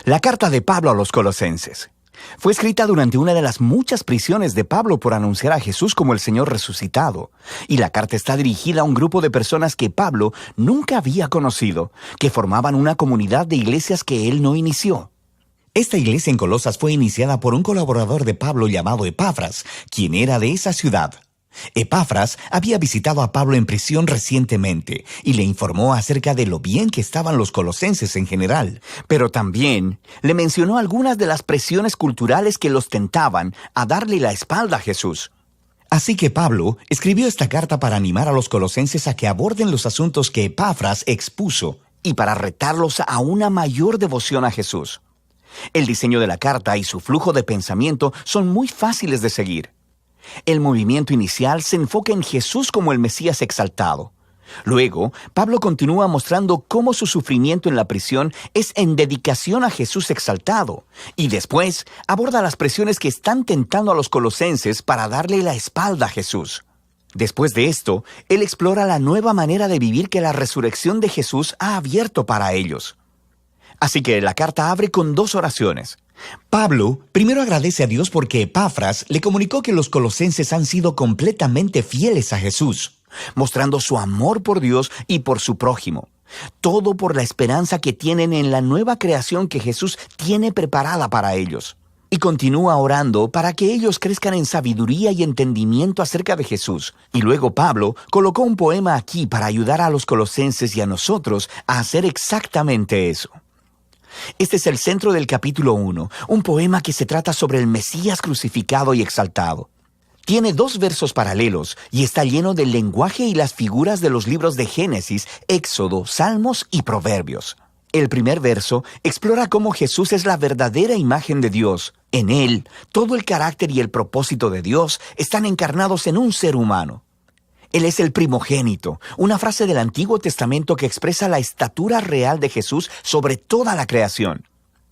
La carta de Pablo a los Colosenses fue escrita durante una de las muchas prisiones de Pablo por anunciar a Jesús como el Señor resucitado, y la carta está dirigida a un grupo de personas que Pablo nunca había conocido, que formaban una comunidad de iglesias que él no inició. Esta iglesia en Colosas fue iniciada por un colaborador de Pablo llamado Epafras, quien era de esa ciudad. Epafras había visitado a Pablo en prisión recientemente y le informó acerca de lo bien que estaban los colosenses en general, pero también le mencionó algunas de las presiones culturales que los tentaban a darle la espalda a Jesús. Así que Pablo escribió esta carta para animar a los colosenses a que aborden los asuntos que Epafras expuso y para retarlos a una mayor devoción a Jesús. El diseño de la carta y su flujo de pensamiento son muy fáciles de seguir. El movimiento inicial se enfoca en Jesús como el Mesías exaltado. Luego, Pablo continúa mostrando cómo su sufrimiento en la prisión es en dedicación a Jesús exaltado, y después aborda las presiones que están tentando a los colosenses para darle la espalda a Jesús. Después de esto, él explora la nueva manera de vivir que la resurrección de Jesús ha abierto para ellos. Así que la carta abre con 2 oraciones. Pablo primero agradece a Dios porque Epafras le comunicó que los colosenses han sido completamente fieles a Jesús, mostrando su amor por Dios y por su prójimo. Todo por la esperanza que tienen en la nueva creación que Jesús tiene preparada para ellos. Y continúa orando para que ellos crezcan en sabiduría y entendimiento acerca de Jesús. Y luego Pablo colocó un poema aquí para ayudar a los colosenses y a nosotros a hacer exactamente eso. Este es el centro del capítulo 1, un poema que se trata sobre el Mesías crucificado y exaltado. Tiene 2 versos paralelos y está lleno del lenguaje y las figuras de los libros de Génesis, Éxodo, Salmos y Proverbios. El primer verso explora cómo Jesús es la verdadera imagen de Dios. En él, todo el carácter y el propósito de Dios están encarnados en un ser humano. Él es el primogénito, una frase del Antiguo Testamento que expresa la estatura real de Jesús sobre toda la creación.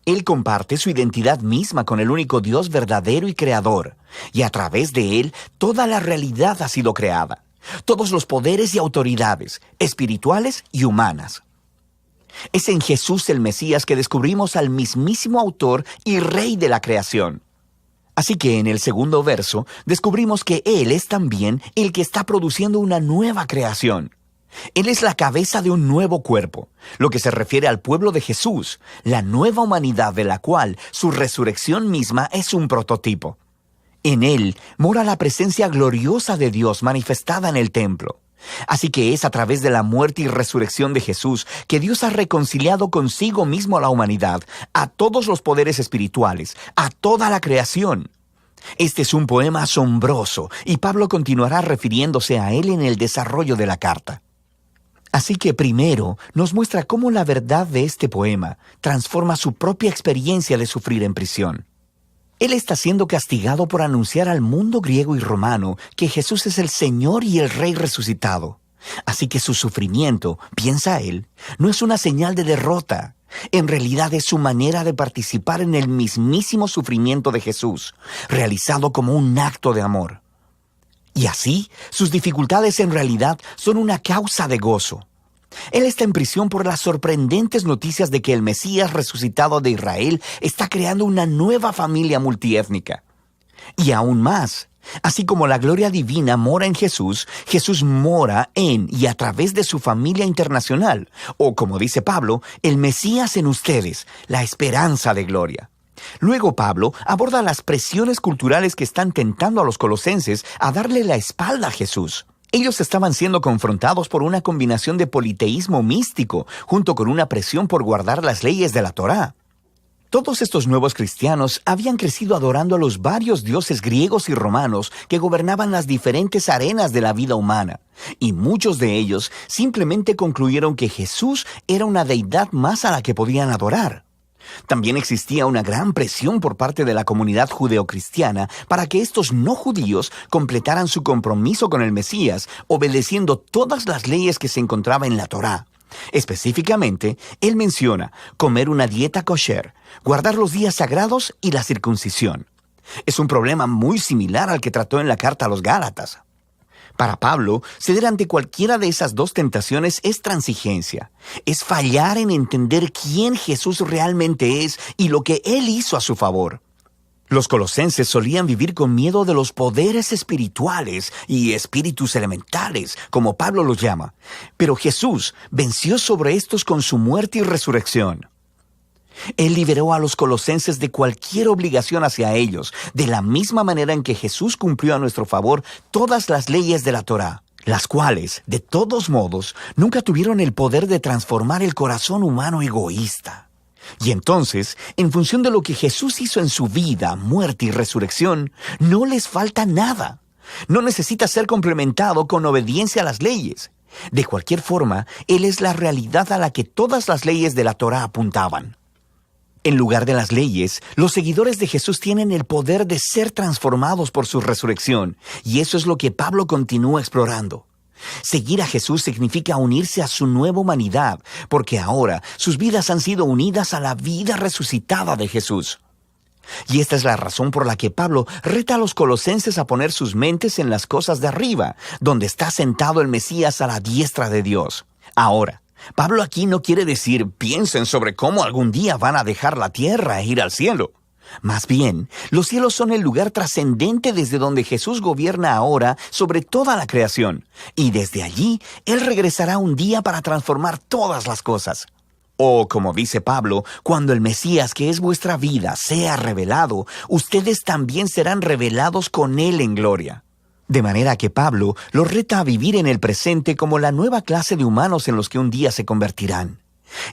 Él comparte su identidad misma con el único Dios verdadero y creador, y a través de él toda la realidad ha sido creada, todos los poderes y autoridades, espirituales y humanas. Es en Jesús el Mesías que descubrimos al mismísimo autor y rey de la creación. Así que en el segundo verso descubrimos que Él es también el que está produciendo una nueva creación. Él es la cabeza de un nuevo cuerpo, lo que se refiere al pueblo de Jesús, la nueva humanidad de la cual su resurrección misma es un prototipo. En Él mora la presencia gloriosa de Dios manifestada en el templo. Así que es a través de la muerte y resurrección de Jesús que Dios ha reconciliado consigo mismo a la humanidad, a todos los poderes espirituales, a toda la creación. Este es un poema asombroso y Pablo continuará refiriéndose a él en el desarrollo de la carta. Así que primero nos muestra cómo la verdad de este poema transforma su propia experiencia de sufrir en prisión. Él está siendo castigado por anunciar al mundo griego y romano que Jesús es el Señor y el Rey resucitado. Así que su sufrimiento, piensa él, no es una señal de derrota. En realidad es su manera de participar en el mismísimo sufrimiento de Jesús, realizado como un acto de amor. Y así, sus dificultades en realidad son una causa de gozo. Él está en prisión por las sorprendentes noticias de que el Mesías resucitado de Israel está creando una nueva familia multiétnica. Y aún más, así como la gloria divina mora en Jesús, Jesús mora en y a través de su familia internacional, o como dice Pablo, el Mesías en ustedes, la esperanza de gloria. Luego Pablo aborda las presiones culturales que están tentando a los colosenses a darle la espalda a Jesús. Ellos estaban siendo confrontados por una combinación de politeísmo místico, junto con una presión por guardar las leyes de la Torá. Todos estos nuevos cristianos habían crecido adorando a los varios dioses griegos y romanos que gobernaban las diferentes arenas de la vida humana, y muchos de ellos simplemente concluyeron que Jesús era una deidad más a la que podían adorar. También existía una gran presión por parte de la comunidad judeocristiana para que estos no judíos completaran su compromiso con el Mesías, obedeciendo todas las leyes que se encontraban en la Torá. Específicamente, él menciona comer una dieta kosher, guardar los días sagrados y la circuncisión. Es un problema muy similar al que trató en la carta a los Gálatas. Para Pablo, ceder ante cualquiera de esas dos tentaciones es transigencia. Es fallar en entender quién Jesús realmente es y lo que Él hizo a su favor. Los colosenses solían vivir con miedo de los poderes espirituales y espíritus elementales, como Pablo los llama. Pero Jesús venció sobre estos con su muerte y resurrección. Él liberó a los colosenses de cualquier obligación hacia ellos, de la misma manera en que Jesús cumplió a nuestro favor todas las leyes de la Torá, las cuales, de todos modos, nunca tuvieron el poder de transformar el corazón humano egoísta. Y entonces, en función de lo que Jesús hizo en su vida, muerte y resurrección, no les falta nada. No necesita ser complementado con obediencia a las leyes. De cualquier forma, Él es la realidad a la que todas las leyes de la Torá apuntaban. En lugar de las leyes, los seguidores de Jesús tienen el poder de ser transformados por su resurrección, y eso es lo que Pablo continúa explorando. Seguir a Jesús significa unirse a su nueva humanidad, porque ahora sus vidas han sido unidas a la vida resucitada de Jesús. Y esta es la razón por la que Pablo reta a los colosenses a poner sus mentes en las cosas de arriba, donde está sentado el Mesías a la diestra de Dios. Ahora, Pablo aquí no quiere decir piensen sobre cómo algún día van a dejar la tierra e ir al cielo. Más bien, los cielos son el lugar trascendente desde donde Jesús gobierna ahora sobre toda la creación, y desde allí Él regresará un día para transformar todas las cosas. O, como dice Pablo, cuando el Mesías, que es vuestra vida, sea revelado, ustedes también serán revelados con Él en gloria. De manera que Pablo los reta a vivir en el presente como la nueva clase de humanos en los que un día se convertirán.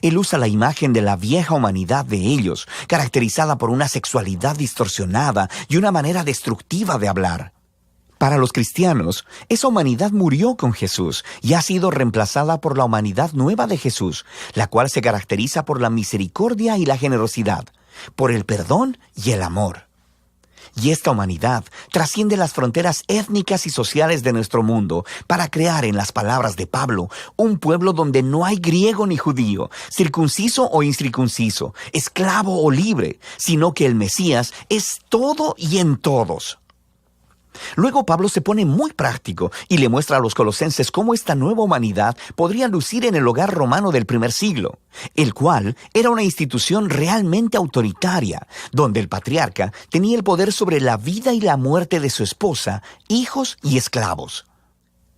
Él usa la imagen de la vieja humanidad de ellos, caracterizada por una sexualidad distorsionada y una manera destructiva de hablar. Para los cristianos, esa humanidad murió con Jesús y ha sido reemplazada por la humanidad nueva de Jesús, la cual se caracteriza por la misericordia y la generosidad, por el perdón y el amor. Y esta humanidad trasciende las fronteras étnicas y sociales de nuestro mundo para crear, en las palabras de Pablo, un pueblo donde no hay griego ni judío, circunciso o incircunciso, esclavo o libre, sino que el Mesías es todo y en todos. Luego Pablo se pone muy práctico y le muestra a los colosenses cómo esta nueva humanidad podría lucir en el hogar romano del primer siglo, el cual era una institución realmente autoritaria, donde el patriarca tenía el poder sobre la vida y la muerte de su esposa, hijos y esclavos.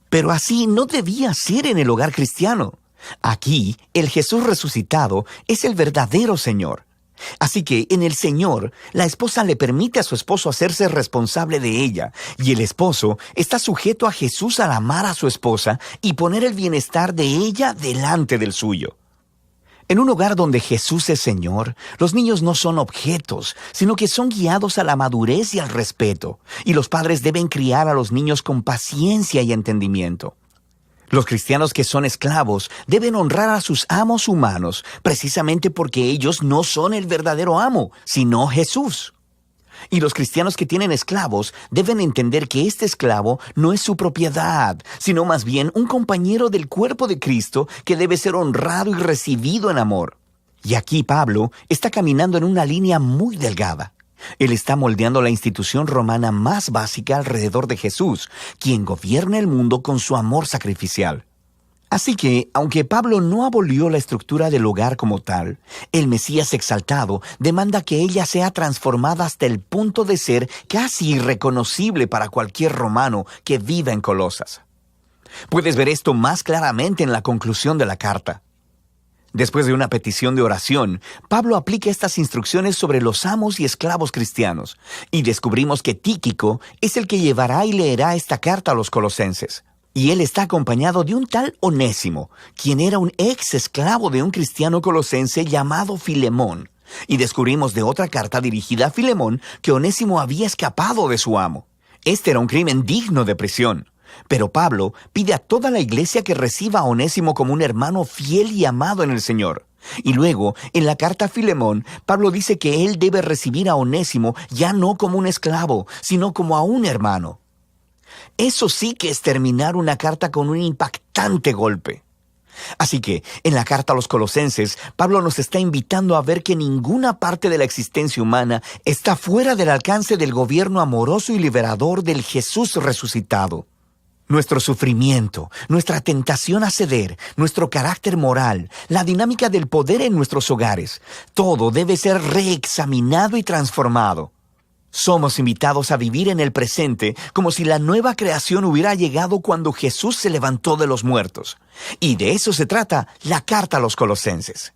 Pero así no debía ser en el hogar cristiano. Aquí, el Jesús resucitado es el verdadero Señor. Así que en el Señor, la esposa le permite a su esposo hacerse responsable de ella, y el esposo está sujeto a Jesús al amar a su esposa y poner el bienestar de ella delante del suyo. En un hogar donde Jesús es Señor, los niños no son objetos, sino que son guiados a la madurez y al respeto, y los padres deben criar a los niños con paciencia y entendimiento. Los cristianos que son esclavos deben honrar a sus amos humanos, precisamente porque ellos no son el verdadero amo, sino Jesús. Y los cristianos que tienen esclavos deben entender que este esclavo no es su propiedad, sino más bien un compañero del cuerpo de Cristo que debe ser honrado y recibido en amor. Y aquí Pablo está caminando en una línea muy delgada. Él está moldeando la institución romana más básica alrededor de Jesús, quien gobierna el mundo con su amor sacrificial. Así que, aunque Pablo no abolió la estructura del hogar como tal, el Mesías exaltado demanda que ella sea transformada hasta el punto de ser casi irreconocible para cualquier romano que viva en Colosas. Puedes ver esto más claramente en la conclusión de la carta. Después de una petición de oración, Pablo aplica estas instrucciones sobre los amos y esclavos cristianos, y descubrimos que Tíquico es el que llevará y leerá esta carta a los colosenses. Y él está acompañado de un tal Onésimo, quien era un ex esclavo de un cristiano colosense llamado Filemón. Y descubrimos de otra carta dirigida a Filemón que Onésimo había escapado de su amo. Este era un crimen digno de prisión. Pero Pablo pide a toda la iglesia que reciba a Onésimo como un hermano fiel y amado en el Señor. Y luego, en la carta a Filemón, Pablo dice que él debe recibir a Onésimo ya no como un esclavo, sino como a un hermano. Eso sí que es terminar una carta con un impactante golpe. Así que, en la carta a los colosenses, Pablo nos está invitando a ver que ninguna parte de la existencia humana está fuera del alcance del gobierno amoroso y liberador del Jesús resucitado. Nuestro sufrimiento, nuestra tentación a ceder, nuestro carácter moral, la dinámica del poder en nuestros hogares, todo debe ser reexaminado y transformado. Somos invitados a vivir en el presente como si la nueva creación hubiera llegado cuando Jesús se levantó de los muertos. Y de eso se trata la carta a los Colosenses.